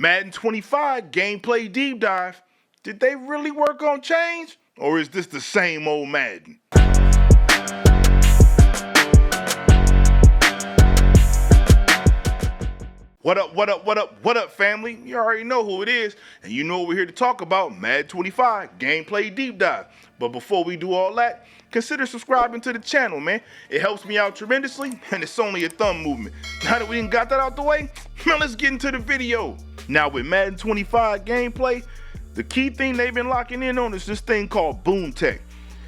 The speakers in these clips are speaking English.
Madden 25 gameplay deep dive. Did they really work on change? Or is this the same old Madden? What up, family? You already know who it is, and you know what we're here to talk about, Madden 25 gameplay deep dive. But before we do all that, consider subscribing to the channel, man. It helps me out tremendously, and it's only a thumb movement. Now that we done got that out the way, now let's get into the video. Now with Madden 25 gameplay, the key thing they've been locking in on is this thing called Boom Tech.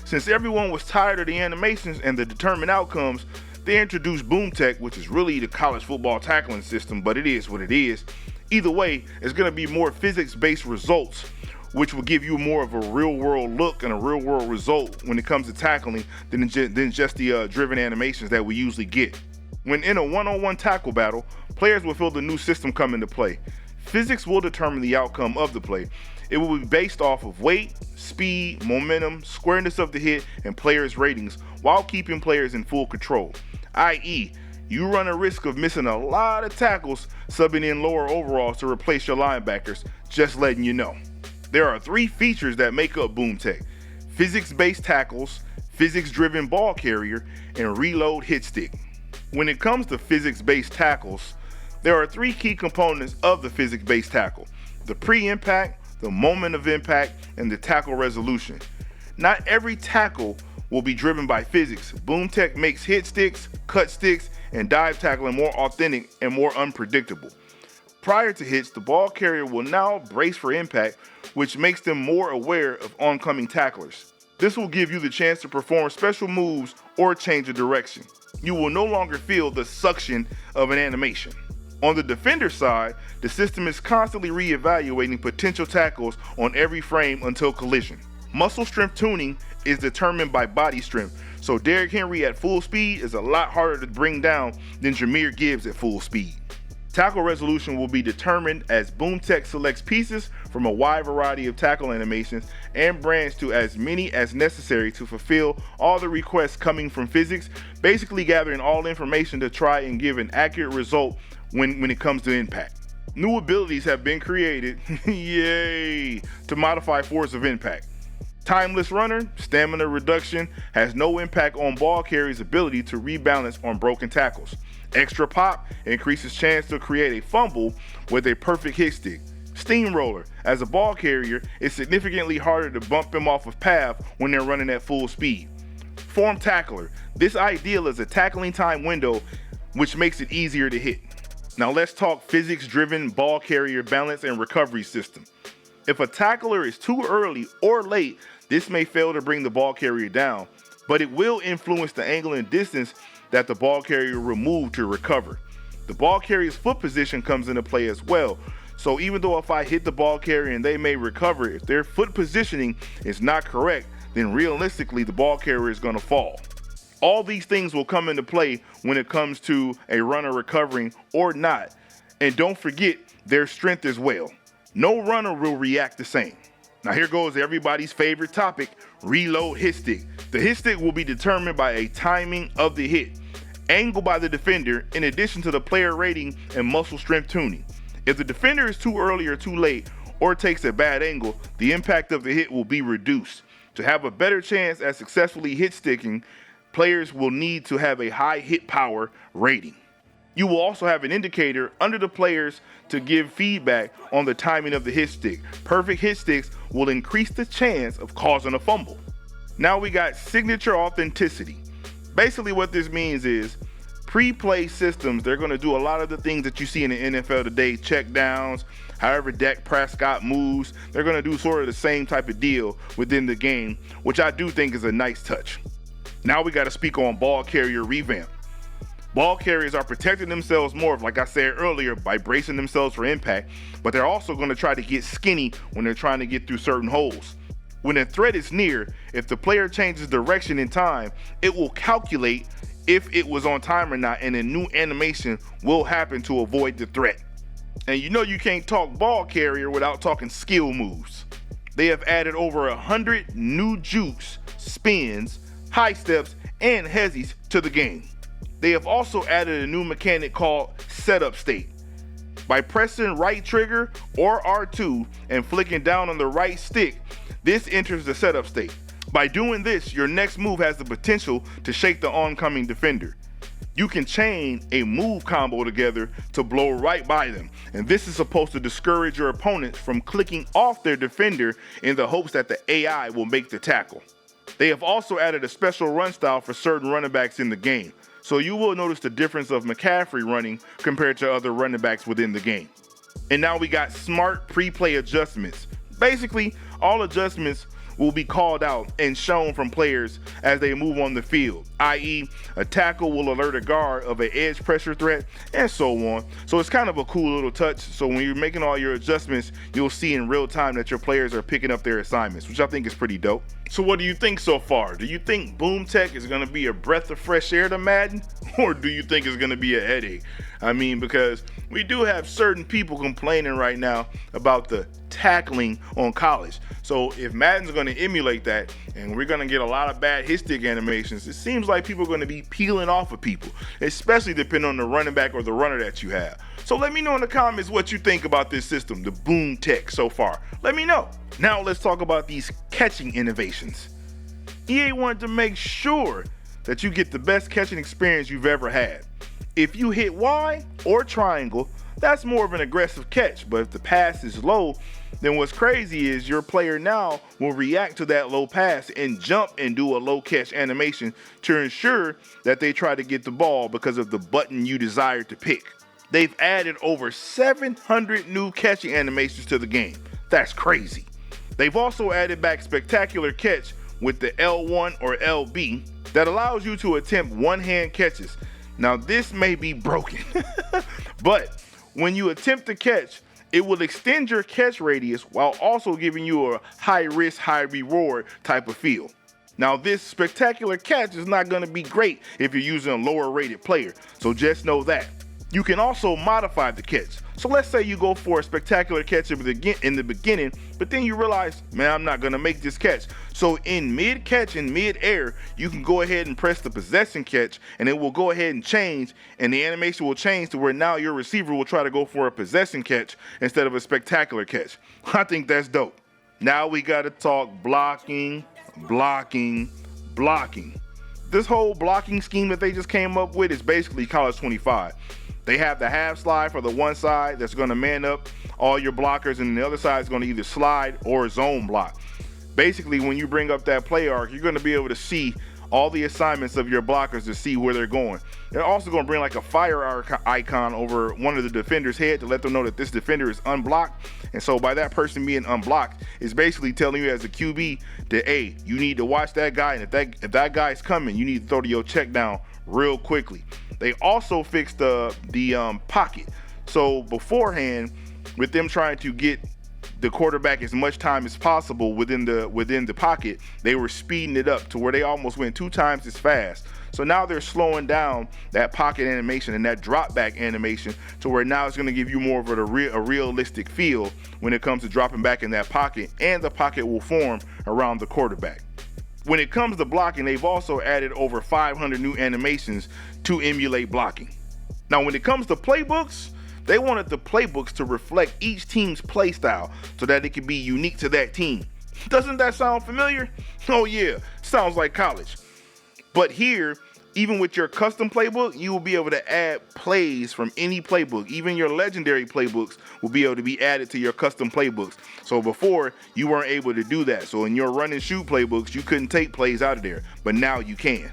Since everyone was tired of the animations and the determined outcomes, they introduced Boom Tech, which is really the college football tackling system, but it is what it is. Either way, it's going to be more physics-based results, which will give you more of a real-world look and a real-world result when it comes to tackling than just the driven animations that we usually get. When in a one-on-one tackle battle, players will feel the new system come into play. Physics will determine the outcome of the play. It will be based off of weight, speed, momentum, squareness of the hit, and players' ratings, while keeping players in full control. I.e., you run a risk of missing a lot of tackles subbing in lower overalls to replace your linebackers, just letting you know. There are 3 features that make up Boom Tech: physics-based tackles, physics-driven ball carrier, and reload hit stick. When it comes to physics-based tackles, there are 3 key components of the physics-based tackle: the pre-impact, the moment of impact, and the tackle resolution. Not every tackle will be driven by physics. Boom Tech makes hit sticks, cut sticks, and dive tackling more authentic and more unpredictable. Prior to hits, the ball carrier will now brace for impact, which makes them more aware of oncoming tacklers. This will give you the chance to perform special moves or change of direction. You will no longer feel the suction of an animation. On the defender side, the system is constantly re-evaluating potential tackles on every frame until collision. Muscle strength tuning is determined by body strength, so Derrick Henry at full speed is a lot harder to bring down than Jahmyr Gibbs at full speed. Tackle resolution will be determined as Boom Tech selects pieces from a wide variety of tackle animations and brands to as many as necessary to fulfill all the requests coming from physics, basically gathering all information to try and give an accurate result when it comes to impact. New abilities have been created, yay, to modify force of impact. Timeless Runner, stamina reduction, has no impact on ball carrier's ability to rebalance on broken tackles. Extra Pop increases chance to create a fumble with a perfect hit stick. Steamroller, as a ball carrier, is significantly harder to bump him off of path when they're running at full speed. Form Tackler, this ideal is a tackling time window which makes it easier to hit. Now let's talk physics-driven ball carrier balance and recovery system. If a tackler is too early or late, this may fail to bring the ball carrier down, but it will influence the angle and distance that the ball carrier will move to recover. The ball carrier's foot position comes into play as well, so even though if I hit the ball carrier and they may recover, if their foot positioning is not correct, then realistically the ball carrier is going to fall. All these things will come into play when it comes to a runner recovering or not, and don't forget their strength as well. No runner will react the same. Now here goes everybody's favorite topic, reload hit stick. The hit stick will be determined by a timing of the hit, angle by the defender, in addition to the player rating and muscle strength tuning. If the defender is too early or too late, or takes a bad angle, the impact of the hit will be reduced. To have a better chance at successfully hit sticking, players will need to have a high hit power rating. You will also have an indicator under the players to give feedback on the timing of the hit stick. Perfect hit sticks will increase the chance of causing a fumble. Now we got signature authenticity. Basically what this means is pre-play systems, they're going to do a lot of the things that you see in the NFL today, check downs, however Dak Prescott moves. They're going to do sort of the same type of deal within the game, which I do think is a nice touch. Now we got to speak on ball carrier revamp. Ball carriers are protecting themselves more, like I said earlier, by bracing themselves for impact, but they're also going to try to get skinny when they're trying to get through certain holes. When a threat is near, if the player changes direction in time, it will calculate if it was on time or not, and a new animation will happen to avoid the threat. And you know you can't talk ball carrier without talking skill moves. They have added over 100 new jukes, spins, high steps, and hezzies to the game. They have also added a new mechanic called setup state. By pressing right trigger or R2 and flicking down on the right stick, this enters the setup state. By doing this, your next move has the potential to shake the oncoming defender. You can chain a move combo together to blow right by them, and this is supposed to discourage your opponents from clicking off their defender in the hopes that the AI will make the tackle. They have also added a special run style for certain running backs in the game, so you will notice the difference of McCaffrey running compared to other running backs within the game. And now we got smart pre-play adjustments. Basically, all adjustments will be called out and shown from players as they move on the field, i.e. a tackle will alert a guard of an edge pressure threat, and so on. So it's kind of a cool little touch. So when you're making all your adjustments, you'll see in real time that your players are picking up their assignments, which I think is pretty dope. So what do you think so far? Do you think Boom Tech is going to be a breath of fresh air to Madden? Or do you think it's going to be a headache? I mean, because we do have certain people complaining right now about the tackling on college. So if Madden's going to emulate that and we're going to get a lot of bad hit stick animations, it seems like people are going to be peeling off of people, especially depending on the running back or the runner that you have. So let me know in the comments what you think about this system, the Boom Tech so far. Let me know. Now let's talk about these catching innovations. EA wanted to make sure that you get the best catching experience you've ever had. If you hit Y or triangle, that's more of an aggressive catch, but if the pass is low, then what's crazy is your player now will react to that low pass and jump and do a low catch animation to ensure that they try to get the ball because of the button you desire to pick. They've added over 700 new catching animations to the game. That's crazy. They've also added back spectacular catch with the L1 or LB that allows you to attempt one-hand catches. Now this may be broken, but when you attempt to catch, it will extend your catch radius while also giving you a high risk, high reward type of feel. Now this spectacular catch is not going to be great if you're using a lower rated player, so just know that. You can also modify the catch. So let's say you go for a spectacular catch in the beginning, but then you realize, man, I'm not gonna make this catch. So in mid catch and mid air, you can go ahead and press the possession catch and it will go ahead and change, and the animation will change to where now your receiver will try to go for a possession catch instead of a spectacular catch. I think that's dope. Now we gotta talk blocking. This whole blocking scheme that they just came up with is basically College 25. They have the half slide for the one side that's going to man up all your blockers, and the other side is going to either slide or zone block. Basically, when you bring up that play arc, you're going to be able to see all the assignments of your blockers to see where they're going. They're also going to bring like a fire arc icon over one of the defender's head to let them know that this defender is unblocked. And so by that person being unblocked, it's basically telling you as a QB that, hey, you need to watch that guy, and if that guy's coming, you need to throw your check down real quickly. They also fixed the pocket. So beforehand, with them trying to get the quarterback as much time as possible within the pocket, they were speeding it up to where they almost went 2 times as fast. So now they're slowing down that pocket animation and that drop back animation to where now it's going to give you more of a realistic feel when it comes to dropping back in that pocket, and the pocket will form around the quarterback. When it comes to blocking, they've also added over 500 new animations to emulate blocking. Now, when it comes to playbooks, they wanted the playbooks to reflect each team's play style so that it can be unique to that team. Doesn't that sound familiar? Oh yeah, sounds like college. But here, even with your custom playbook, you will be able to add plays from any playbook. Even your legendary playbooks will be able to be added to your custom playbooks. So before, you weren't able to do that. So in your run and shoot playbooks, you couldn't take plays out of there, but now you can.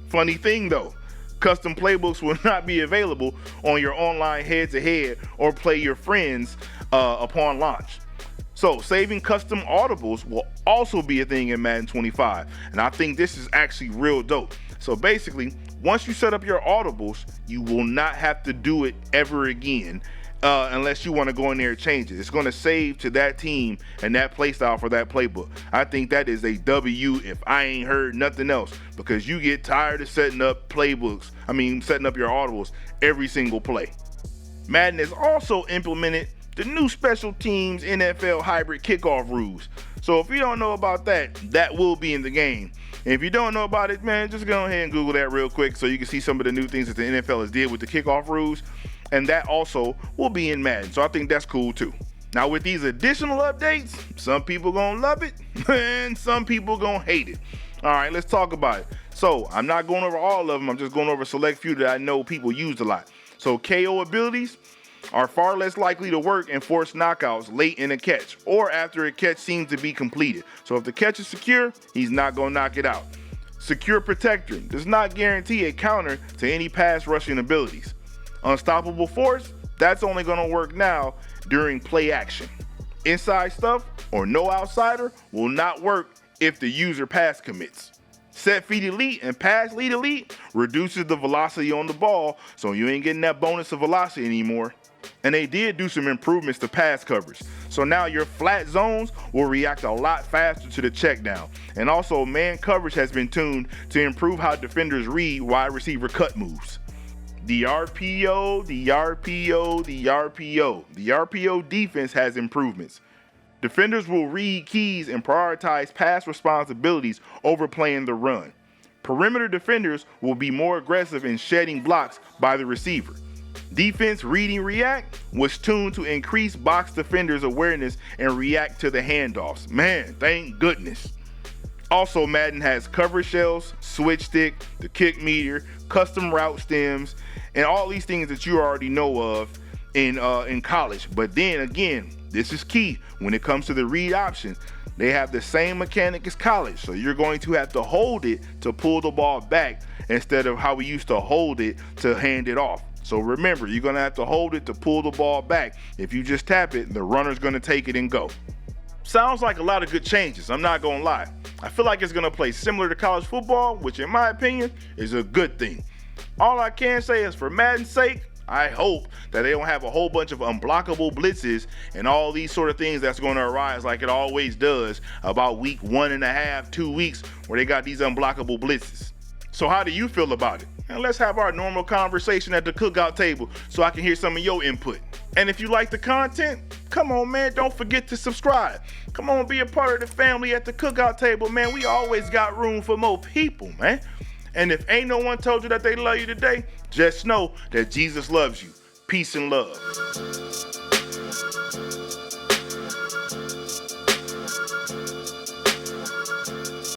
Funny thing though, custom playbooks will not be available on your online head-to-head or play your friends upon launch. So saving custom audibles will also be a thing in Madden 25, and I think this is actually real dope. So basically, once you set up your audibles, you will not have to do it ever again unless you want to go in there and change it. It's going to save to that team and that playstyle for that playbook. I think that is a W if I ain't heard nothing else, because you get tired of setting up playbooks, setting up your audibles every single play. Madden has also implemented the new special teams NFL hybrid kickoff rules. So if you don't know about that, that will be in the game. And if you don't know about it, man, just go ahead and Google that real quick so you can see some of the new things that the NFL has did with the kickoff rules. and that also will be in Madden. So I think that's cool too. Now with these additional updates, some people gonna love it and some people gonna hate it. All right, let's talk about it. So I'm not going over all of them. I'm just going over a select few that I know people use a lot. So KO abilities are far less likely to work and force knockouts late in a catch or after a catch seems to be completed. So if the catch is secure, he's not going to knock it out. Secure Protector does not guarantee a counter to any pass rushing abilities. Unstoppable Force, that's only going to work now during play action. Inside Stuff or No Outsider will not work if the user pass commits. Set Feet Elite and Pass Lead Elite reduces the velocity on the ball, so you ain't getting that bonus of velocity anymore. And they did do some improvements to pass coverage. So now your flat zones will react a lot faster to the check down. And also man coverage has been tuned to improve how defenders read wide receiver cut moves. The RPO defense has improvements. Defenders will read keys and prioritize pass responsibilities over playing the run. Perimeter defenders will be more aggressive in shedding blocks by the receiver. Defense Reading React was tuned to increase box defenders' awareness and react to the handoffs. Man, thank goodness. Also, Madden has cover shells, switch stick, the kick meter, custom route stems, and all these things that you already know of in college. But then again, this is key when it comes to the read option. They have the same mechanic as college, so you're going to have to hold it to pull the ball back instead of how we used to hold it to hand it off. So remember, you're gonna have to hold it to pull the ball back. If you just tap it, the runner's gonna take it and go. Sounds like a lot of good changes, I'm not gonna lie. I feel like it's gonna play similar to college football, which in my opinion is a good thing. All I can say is for Madden's sake, I hope that they don't have a whole bunch of unblockable blitzes and all these sort of things that's going to arise like it always does about week 1.5, 2 weeks where they got these unblockable blitzes. So how do you feel about it? And let's have our normal conversation at the cookout table so I can hear some of your input. And if you like the content, come on, man, don't forget to subscribe. Come on, be a part of the family at the cookout table, man. We always got room for more people, man. And if ain't no one told you that they love you today, just know that Jesus loves you. Peace and love.